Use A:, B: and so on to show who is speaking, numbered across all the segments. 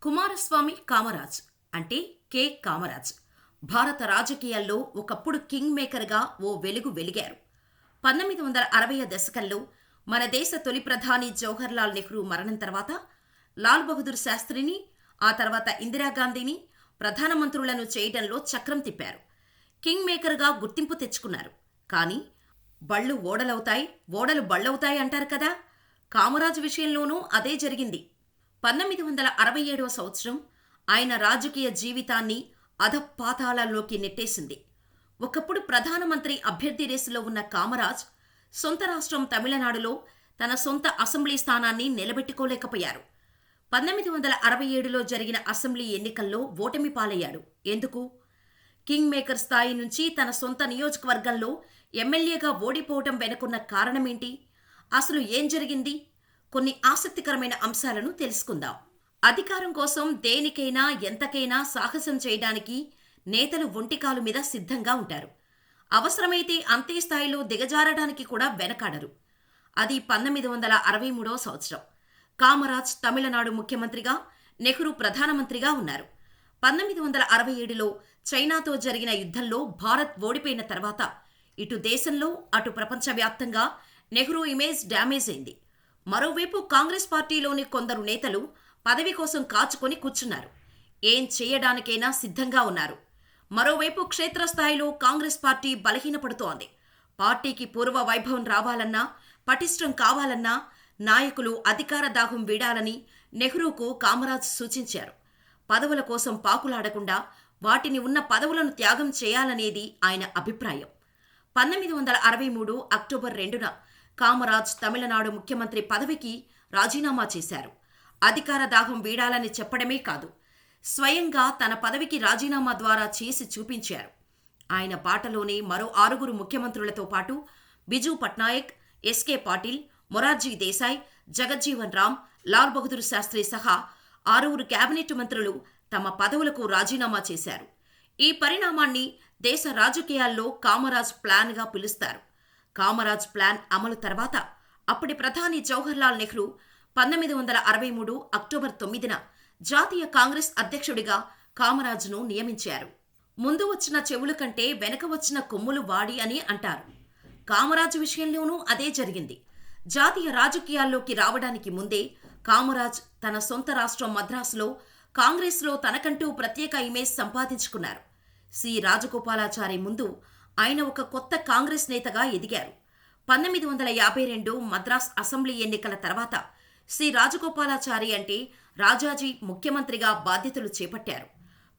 A: కుమారస్వామి కామరాజ్ అంటే కె కామరాజ్ భారత రాజకీయాల్లో ఒకప్పుడు కింగ్ మేకర్గా ఓ వెలుగు వెలిగారు. 1960వ దశకంలో మన దేశ తొలి ప్రధాని జవహర్లాల్ నెహ్రూ మరణం తర్వాత లాల్ బహదూర్ శాస్త్రిని, ఆ తర్వాత ఇందిరాగాంధీని ప్రధానమంత్రులను చేయడంలో చక్రం తిప్పారు. కింగ్ మేకర్గా గుర్తింపు తెచ్చుకున్నారు. కానీ బళ్ళు ఓడలవుతాయి, ఓడలు బళ్ళవుతాయి అంటారు కదా, కామరాజ్ విషయంలోనూ అదే జరిగింది. 1967వ సంవత్సరం ఆయన రాజకీయ జీవితాన్ని అధపాతాళంలోకి నెట్టేసింది. ఒకప్పుడు ప్రధానమంత్రి అభ్యర్థి రేసులో ఉన్న కామరాజ్ సొంత రాష్ట్రం తమిళనాడులో తన సొంత అసెంబ్లీ స్థానాన్ని నిలబెట్టుకోలేకపోయారు. 1967లో జరిగిన అసెంబ్లీ ఎన్నికల్లో ఓటమి పాలయ్యాడు. ఎందుకు? కింగ్ మేకర్ స్థాయి నుంచి తన సొంత నియోజకవర్గంలో ఎమ్మెల్యేగా ఓడిపోవటం వెనుకున్న కారణమేంటి? అసలు ఏం జరిగింది? కొన్ని ఆసక్తికరమైన అంశాలను తెలుసుకుందాం. అధికారం కోసం దేనికైనా ఎంతకైనా సాహసం చేయడానికి నేతలు ఒంటికాలు మీద సిద్ధంగా ఉంటారు. అవసరమైతే అంతే స్థాయిలో దిగజారడానికి కూడా వెనకాడరు. అది 1963వ సంవత్సరం. కామరాజ్ తమిళనాడు ముఖ్యమంత్రిగా, నెహ్రూ ప్రధానమంత్రిగా ఉన్నారు. 1967లో చైనాతో జరిగిన యుద్ధంలో భారత్ ఓడిపోయిన తర్వాత ఇటు దేశంలో అటు ప్రపంచవ్యాప్తంగా నెహ్రూ ఇమేజ్ డ్యామేజ్ అయింది. మరోవైపు కాంగ్రెస్ పార్టీలోని కొందరు నేతలు పదవి కోసం కాచుకొని కూర్చున్నారు. ఏం చేయడానికైనా సిద్ధంగా ఉన్నారు. మరోవైపు క్షేత్రస్థాయిలో కాంగ్రెస్ పార్టీ బలహీనపడుతోంది. పార్టీకి పూర్వ వైభవం రావాలన్నా, పటిష్టం కావాలన్నా నాయకులు అధికార దాహం వీడాలని నెహ్రూకు కామరాజ్ సూచించారు. పదవుల కోసం పాకులాడకుండా వాటిని ఉన్న పదవులను త్యాగం చేయాలనేది ఆయన అభిప్రాయం. 1963 అక్టోబర్ 2న కామరాజ్ తమిళనాడు ముఖ్యమంత్రి పదవికి రాజీనామా చేశారు. అధికార దాహం వీడాలని చెప్పడమే కాదు, స్వయంగా తన పదవికి రాజీనామా ద్వారా చేసి చూపించారు. ఆయన బాటలోనే మరో 6 ముఖ్యమంత్రులతో పాటు బిజూ పట్నాయక్, ఎస్కే పాటిల్, మొరార్జీ దేశాయ్, జగజ్జీవన్ రామ్, లాల్ బహదూర్ శాస్త్రి సహా 6 కేబినెట్ మంత్రులు తమ పదవులకు రాజీనామా చేశారు. ఈ పరిణామాన్ని దేశ రాజకీయాల్లో కామరాజ్ ప్లాన్గా పిలుస్తారు. కామరాజ్ ప్లాన్ అమలు తర్వాత అప్పటి ప్రధాని జవహర్లాల్ నెహ్రూ 1963 అక్టోబర్ 9న జాతీయ కాంగ్రెస్ అధ్యక్షుడిగా కామరాజ్ను నియమించారు. ముందు వచ్చిన చెవుల కంటే వెనక వచ్చిన కొమ్ములు వాడి అని అంటారు. కామరాజ్ విషయంలోనూ అదే జరిగింది. జాతీయ రాజకీయాల్లోకి రావడానికి ముందే కామరాజ్ తన సొంత రాష్ట్రం మద్రాసులో కాంగ్రెస్లో తనకంటూ ప్రత్యేక ఇమేజ్ సంపాదించుకున్నారు. సి రాజగోపాలాచారి ముందు ఆయన ఒక కొత్త కాంగ్రెస్ నేతగా ఎదిగారు. 1952 మద్రాస్ అసెంబ్లీ ఎన్నికల తర్వాత సి రాజగోపాలాచారి అంటే రాజాజీ ముఖ్యమంత్రిగా బాధ్యతలు చేపట్టారు.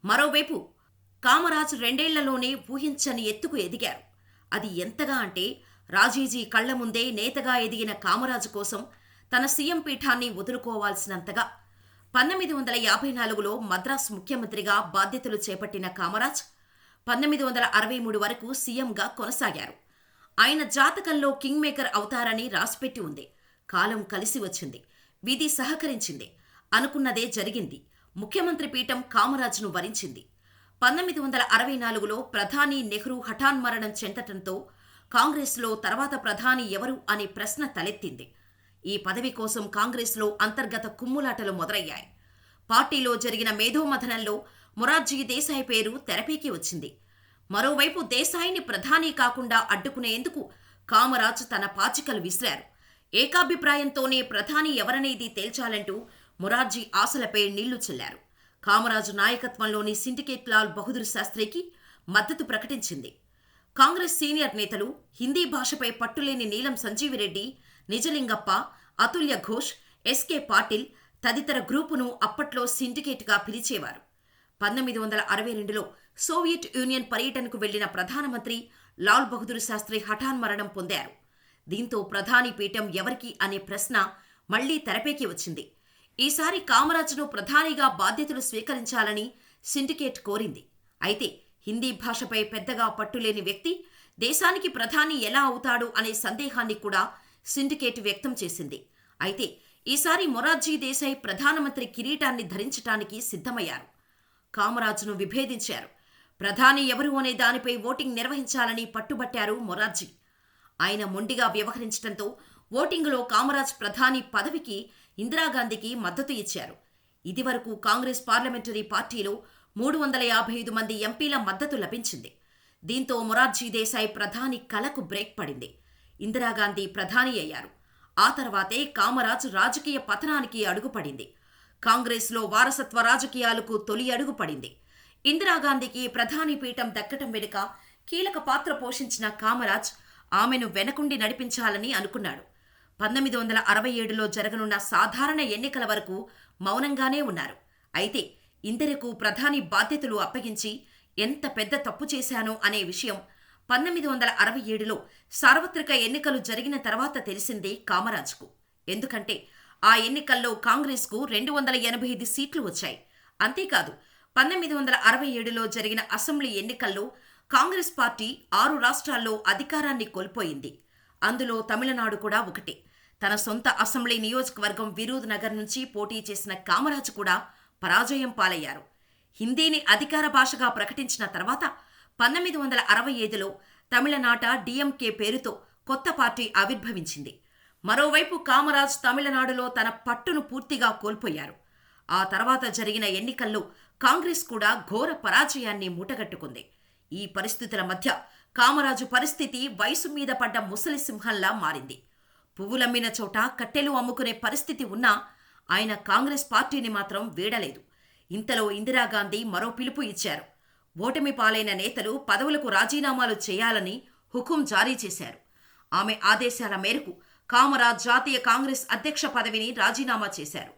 A: మరోవైపు కామరాజ్ 2 ఏళ్లలోనే ఊహించని ఎత్తుకు ఎదిగారు. అది ఎంతగా అంటే రాజీజీ కళ్ల ముందే నేతగా ఎదిగిన కామరాజు కోసం తన సీఎం పీఠాన్ని వదులుకోవాల్సినంతగా. 1954లో మద్రాస్ ముఖ్యమంత్రిగా బాధ్యతలు చేపట్టిన కామరాజ్ 1963 వరకు సీఎంగా కొనసాగారు. ఆయన జాతకంలో కింగ్ మేకర్ అవుతారని రాసిపెట్టి ఉంది. కాలం కలిసి వచ్చింది. విధి సహకరించింది. అనుకున్నదే జరిగింది. ముఖ్యమంత్రి పీఠం కామరాజ్ను వరించింది. 1964లో ప్రధాని నెహ్రూ హఠాన్మరణం చెందటంతో కాంగ్రెస్లో తర్వాత ప్రధాని ఎవరు అనే ప్రశ్న తలెత్తింది. ఈ పదవి కోసం కాంగ్రెస్లో అంతర్గత కుమ్ములాటలు మొదలయ్యాయి. పార్టీలో జరిగిన మేధోమథనంలో మొరార్జీ దేశాయ్ పేరు తెరపైకి వచ్చింది. మరోవైపు దేశాయ్ని ప్రధాని కాకుండా అడ్డుకునేందుకు కామరాజ్ తన పాచికలు విసిరారు. ఏకాభిప్రాయంతోనే ప్రధాని ఎవరనేది తేల్చాలంటూ మొరార్జీ ఆశలపై నీళ్లు చల్లారు. కామరాజు నాయకత్వంలోని సిండికేట్ లాల్ బహదూర్ శాస్త్రికి మద్దతు ప్రకటించింది. కాంగ్రెస్ సీనియర్ నేతలు హిందీ భాషపై పట్టులేని నీలం సంజీవిరెడ్డి, నిజలింగప్ప, అతుల్య ఘోష్, ఎస్కే పాటిల్ తదితర గ్రూపును అప్పట్లో సిండికేట్గా పిలిచేవారు. 1962లో సోవియట్ యూనియన్ పర్యటనకు వెళ్లిన ప్రధానమంత్రి లాల్ బహదూర్ శాస్త్రి హఠాన్మరణం పొందారు. దీంతో ప్రధాని పీఠం ఎవరికి అనే ప్రశ్న మళ్లీ తెరపైకి వచ్చింది. ఈసారి కామరాజ్ను ప్రధానిగా బాధ్యతలు స్వీకరించాలని సిండికేట్ కోరింది. అయితే హిందీ భాషపై పెద్దగా పట్టులేని వ్యక్తి దేశానికి ప్రధాని ఎలా అవుతాడు అనే సందేహాన్ని కూడా సిండికేట్ వ్యక్తం చేసింది. అయితే ఈసారి మొరార్జీ దేశాయ్ ప్రధానమంత్రి కిరీటాన్ని ధరించటానికి సిద్ధమయ్యారు. కామరాజ్ను విభేదించారు. ప్రధాని ఎవరు అనే దానిపై ఓటింగ్ నిర్వహించాలని పట్టుబట్టారు మొరార్జీ. ఆయన మొండిగా వ్యవహరించడంతో ఓటింగులో కామరాజ్ ప్రధాని పదవికి ఇందిరాగాంధీకి మద్దతు ఇచ్చారు. ఇదివరకు కాంగ్రెస్ పార్లమెంటరీ పార్టీలో 355 మంది ఎంపీల మద్దతు లభించింది. దీంతో మొరార్జీ దేశాయ్ ప్రధాని కలకు బ్రేక్ పడింది. ఇందిరాగాంధీ ప్రధాని అయ్యారు. ఆ తర్వాతే కామరాజ్ రాజకీయ పతనానికి అడుగుపడింది. కాంగ్రెస్లో వారసత్వ రాజకీయాలకు తొలి అడుగు పడింది. ఇందిరాగాంధీకి ప్రధాని పీఠం దక్కటం వెనుక కీలక పాత్ర పోషించిన కామరాజ్ ఆమెను వెనకుండి నడిపించాలని అనుకున్నాడు. 1967లో జరగనున్న సాధారణ ఎన్నికల వరకు మౌనంగానే ఉన్నారు. అయితే ఇందిరకు ప్రధాని బాధ్యతలు అప్పగించి ఎంత పెద్ద తప్పు చేశానో అనే విషయం 1967లో సార్వత్రిక ఎన్నికలు జరిగిన తర్వాత తెలిసిందే కామరాజ్కు. ఎందుకంటే ఆ ఎన్నికల్లో కాంగ్రెస్కు 285 సీట్లు వచ్చాయి. అంతేకాదు 1967లో జరిగిన అసెంబ్లీ ఎన్నికల్లో కాంగ్రెస్ పార్టీ 6 రాష్ట్రాల్లో అధికారాన్ని కోల్పోయింది. అందులో తమిళనాడు కూడా ఒకటి. తన సొంత అసెంబ్లీ నియోజకవర్గం విరూద్ నగర్ నుంచి పోటీ చేసిన కామరాజ్ కూడా పరాజయం పాలయ్యారు. హిందీని అధికార భాషగా ప్రకటించిన తర్వాత 1965లో తమిళనాట డిఎంకే పేరుతో కొత్త పార్టీ ఆవిర్భవించింది. మరోవైపు కామరాజ్ తమిళనాడులో తన పట్టును పూర్తిగా కోల్పోయారు. ఆ తర్వాత జరిగిన ఎన్నికల్లో కాంగ్రెస్ కూడా ఘోర పరాజయాన్ని మూటగట్టుకుంది. ఈ పరిస్థితుల మధ్య కామరాజు పరిస్థితి వయసు మీద పడ్డ ముసలి సింహంలా మారింది. పువ్వులమ్మిన చోట కట్టెలు అమ్ముకునే పరిస్థితి ఉన్నా ఆయన కాంగ్రెస్ పార్టీని మాత్రం వీడలేదు. ఇంతలో ఇందిరాగాంధీ మరో పిలుపు ఇచ్చారు. ఓటమి పాలైన నేతలు పదవులకు రాజీనామాలు చేయాలని హుకుం జారీ చేశారు. ఆమె ఆదేశాల మేరకు కామరాజ్ జాతీయ కాంగ్రెస్ అధ్యక్ష పదవిని రాజీనామా చేశారు.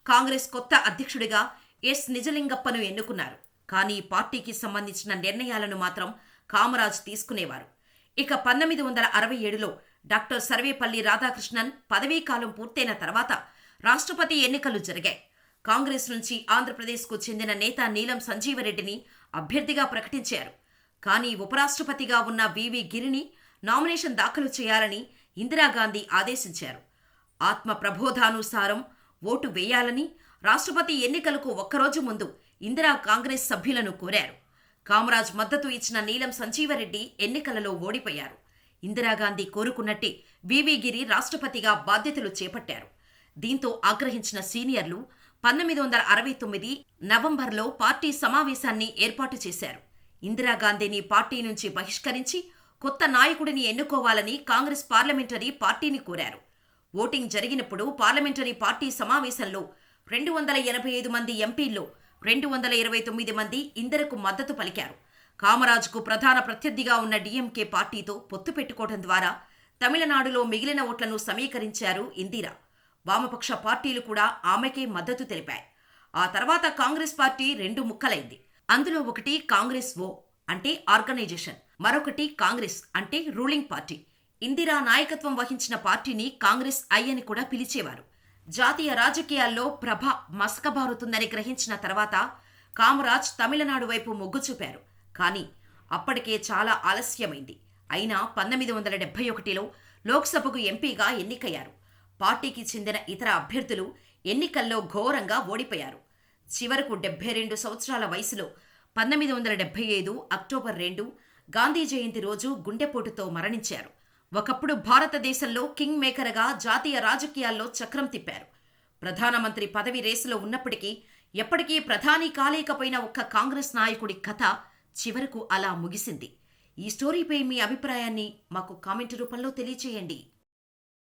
A: కాంగ్రెస్ కొత్త అధ్యక్షుడిగా ఎస్ నిజలింగప్పను ఎన్నుకున్నారు. కానీ పార్టీకి సంబంధించిన నిర్ణయాలను మాత్రం కామరాజ్ తీసుకునేవారు. ఇక 1967లో డాక్టర్ సర్వేపల్లి రాధాకృష్ణన్ పదవీకాలం పూర్తయిన తర్వాత రాష్ట్రపతి ఎన్నికలు జరిగాయి. కాంగ్రెస్ నుంచి ఆంధ్రప్రదేశ్కు చెందిన నేత నీలం సంజీవరెడ్డిని అభ్యర్థిగా ప్రకటించారు. కానీ ఉపరాష్ట్రపతిగా ఉన్న వివి గిరిని నామినేషన్ దాఖలు చేయాలని ఇందిరాగాంధీ ఆదేశించారు. ఆత్మ ప్రబోధానుసారం ఓటు వేయాలని రాష్ట్రపతి ఎన్నికలకు ఒక్కరోజు ముందు ఇందిరా కాంగ్రెస్ సభ్యులను కోరారు. కామరాజ్ మద్దతు ఇచ్చిన నీలం సంజీవరెడ్డి ఎన్నికలలో ఓడిపోయారు. ఇందిరాగాంధీ కోరుకున్నట్టే వివి గిరి రాష్ట్రపతిగా బాధ్యతలు చేపట్టారు. దీంతో ఆగ్రహించిన సీనియర్లు 1969 నవంబర్లో పార్టీ సమావేశాన్ని ఏర్పాటు చేశారు. ఇందిరాగాంధీని పార్టీ నుంచి బహిష్కరించి కొత్త నాయకుడిని ఎన్నుకోవాలని కాంగ్రెస్ పార్లమెంటరీ పార్టీని కోరారు. ఓటింగ్ జరిగినప్పుడు పార్లమెంటరీ పార్టీ సమావేశంలో 285 మంది ఎంపీల్లో 229 మంది ఇందిరకు మద్దతు పలికారు. కామరాజ్కు ప్రధాన ప్రత్యర్థిగా ఉన్న డిఎంకే పార్టీతో పొత్తు పెట్టుకోవడం ద్వారా తమిళనాడులో మిగిలిన ఓట్లను సమీకరించారు ఇందిరా. వామపక్ష పార్టీలు కూడా ఆమెకే మద్దతు తెలిపాయి. ఆ తర్వాత కాంగ్రెస్ పార్టీ 2 ముక్కలైంది. అందులో ఒకటి కాంగ్రెస్ ఓ అంటే ఆర్గనైజేషన్, మరొకటి కాంగ్రెస్ అంటే రూలింగ్ పార్టీ. ఇందిరా నాయకత్వం వహించిన పార్టీని కాంగ్రెస్ ఐ అని కూడా పిలిచేవారు. జాతీయ రాజకీయాల్లో ప్రభ మసకబారుతుందని గ్రహించిన తర్వాత కామరాజ్ తమిళనాడు వైపు మొగ్గు చూపారు. కానీ అప్పటికే చాలా ఆలస్యమైంది. అయినా 1971లో లోక్సభకు ఎంపీగా ఎన్నికయ్యారు. పార్టీకి చెందిన ఇతర అభ్యర్థులు ఎన్నికల్లో ఘోరంగా ఓడిపోయారు. చివరకు 72 సంవత్సరాల వయసులో 1975 అక్టోబర్ 2 గాంధీ జయంతి రోజు గుండెపోటుతో మరణించారు. ఒకప్పుడు భారతదేశంలో కింగ్ మేకర్గా జాతీయ రాజకీయాల్లో చక్రం తిప్పారు. ప్రధానమంత్రి పదవి రేసులో ఉన్నప్పటికీ ఎప్పటికీ ప్రధాని కాలేకపోయిన ఒక్క కాంగ్రెస్ నాయకుడి కథ చివరకు అలా ముగిసింది. ఈ స్టోరీపై మీ అభిప్రాయాన్ని మాకు కామెంట్ రూపంలో తెలియచేయండి.